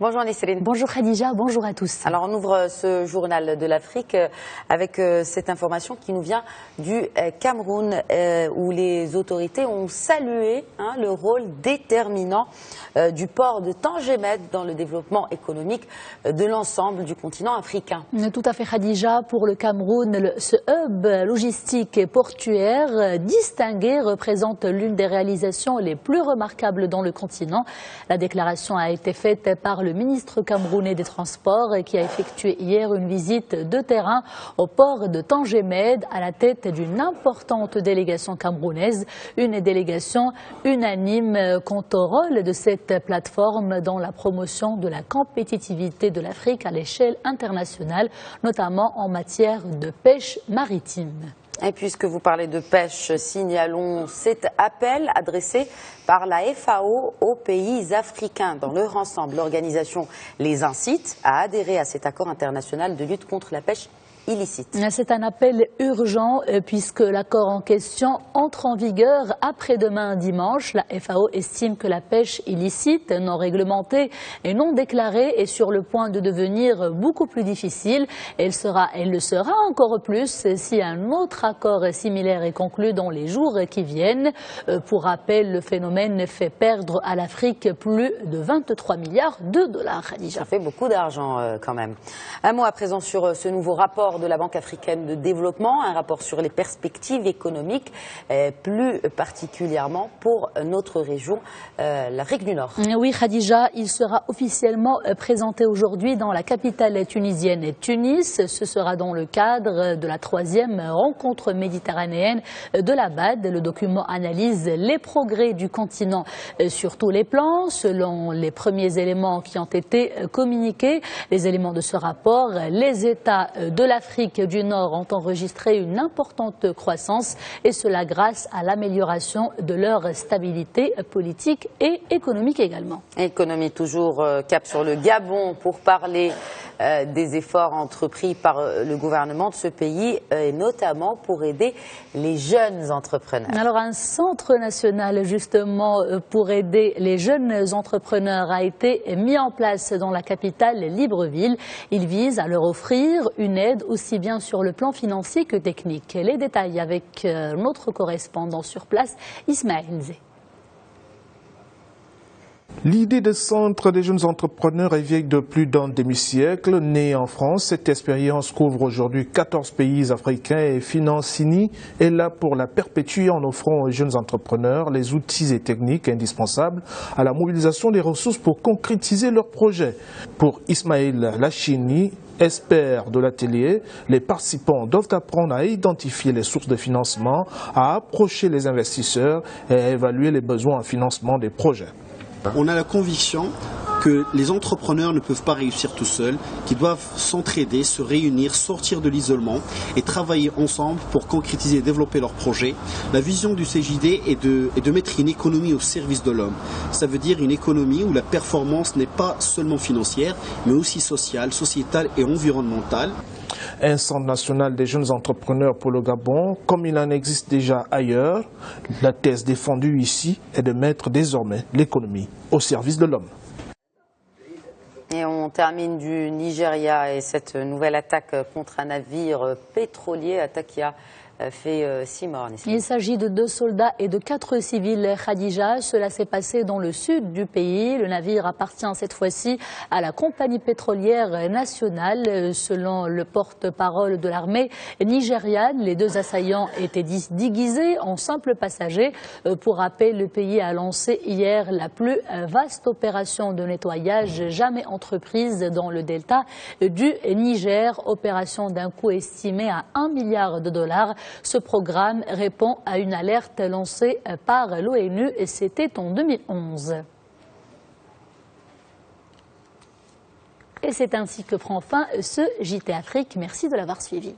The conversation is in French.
Bonjour Nesrine. Bonjour Khadija, bonjour à tous. Alors on ouvre ce journal de l'Afrique avec cette information qui nous vient du Cameroun où les autorités ont salué le rôle déterminant du port de Tangemed dans le développement économique de l'ensemble du continent africain. Tout à fait Khadija, pour le Cameroun, ce hub logistique et portuaire distingué représente l'une des réalisations les plus remarquables dans le continent. La déclaration a été faite par le ministre camerounais des Transports qui a effectué hier une visite de terrain au port de Tangemed à la tête d'une importante délégation camerounaise, une délégation unanime quant au rôle de cette plateforme dans la promotion de la compétitivité de l'Afrique à l'échelle internationale, notamment en matière de pêche maritime. Et puisque vous parlez de pêche, signalons cet appel adressé par la FAO aux pays africains. Dans leur ensemble, l'organisation les incite à adhérer à cet accord international de lutte contre la pêche illicite. C'est un appel urgent puisque l'accord en question entre en vigueur après-demain dimanche. La FAO estime que la pêche illicite, non réglementée et non déclarée est sur le point de devenir beaucoup plus difficile. Elle le sera encore plus si un autre accord similaire est conclu dans les jours qui viennent. Pour rappel, le phénomène fait perdre à l'Afrique plus de 23 milliards de dollars. Ça fait beaucoup d'argent quand même. Un mot à présent sur ce nouveau rapport de la Banque africaine de développement, un rapport sur les perspectives économiques, plus particulièrement pour notre région, l'Afrique du Nord. Oui, Khadija, il sera officiellement présenté aujourd'hui dans la capitale tunisienne Tunis. Ce sera dans le cadre de la 3e rencontre méditerranéenne de la BAD. Le document analyse les progrès du continent sur tous les plans, selon les premiers éléments qui ont été communiqués. Les éléments de ce rapport, les États de l'Afrique du Nord ont enregistré une importante croissance et cela grâce à l'amélioration de leur stabilité politique et économique également. Économie toujours cap sur le Gabon pour parler des efforts entrepris par le gouvernement de ce pays et notamment pour aider les jeunes entrepreneurs. Alors un centre national justement pour aider les jeunes entrepreneurs a été mis en place dans la capitale Libreville. Il vise à leur offrir une aide aussi bien sur le plan financier que technique. Les détails avec notre correspondant sur place, Ismaël Zé. L'idée de centre des jeunes entrepreneurs est vieille de plus d'un demi-siècle. Née en France, cette expérience couvre aujourd'hui 14 pays africains et Financini est là pour la perpétuer en offrant aux jeunes entrepreneurs les outils et techniques indispensables à la mobilisation des ressources pour concrétiser leurs projets. Pour Ismaël Lachini, expert de l'atelier, les participants doivent apprendre à identifier les sources de financement, à approcher les investisseurs et à évaluer les besoins en financement des projets. On a la conviction que les entrepreneurs ne peuvent pas réussir tout seuls, qu'ils doivent s'entraider, se réunir, sortir de l'isolement et travailler ensemble pour concrétiser et développer leurs projets. La vision du CJD est de mettre une économie au service de l'homme. Ça veut dire une économie où la performance n'est pas seulement financière, mais aussi sociale, sociétale et environnementale. Un centre national des jeunes entrepreneurs pour le Gabon, comme il en existe déjà ailleurs. La thèse défendue ici est de mettre désormais l'économie au service de l'homme. Et on termine du Nigeria et cette nouvelle attaque contre un navire pétrolier, attaque qui a fait 6 morts. Il s'agit de 2 soldats et de 4 civils Khadija. Cela s'est passé dans le sud du pays. Le navire appartient cette fois-ci à la compagnie pétrolière nationale. Selon le porte-parole de l'armée nigériane, les 2 assaillants étaient déguisés en simples passagers. Pour rappel, le pays a lancé hier la plus vaste opération de nettoyage jamais entreprise dans le delta du Niger. Opération d'un coût estimé à 1 milliard de dollars. Ce programme répond à une alerte lancée par l'ONU et c'était en 2011. Et c'est ainsi que prend fin ce JT Afrique. Merci de l'avoir suivi.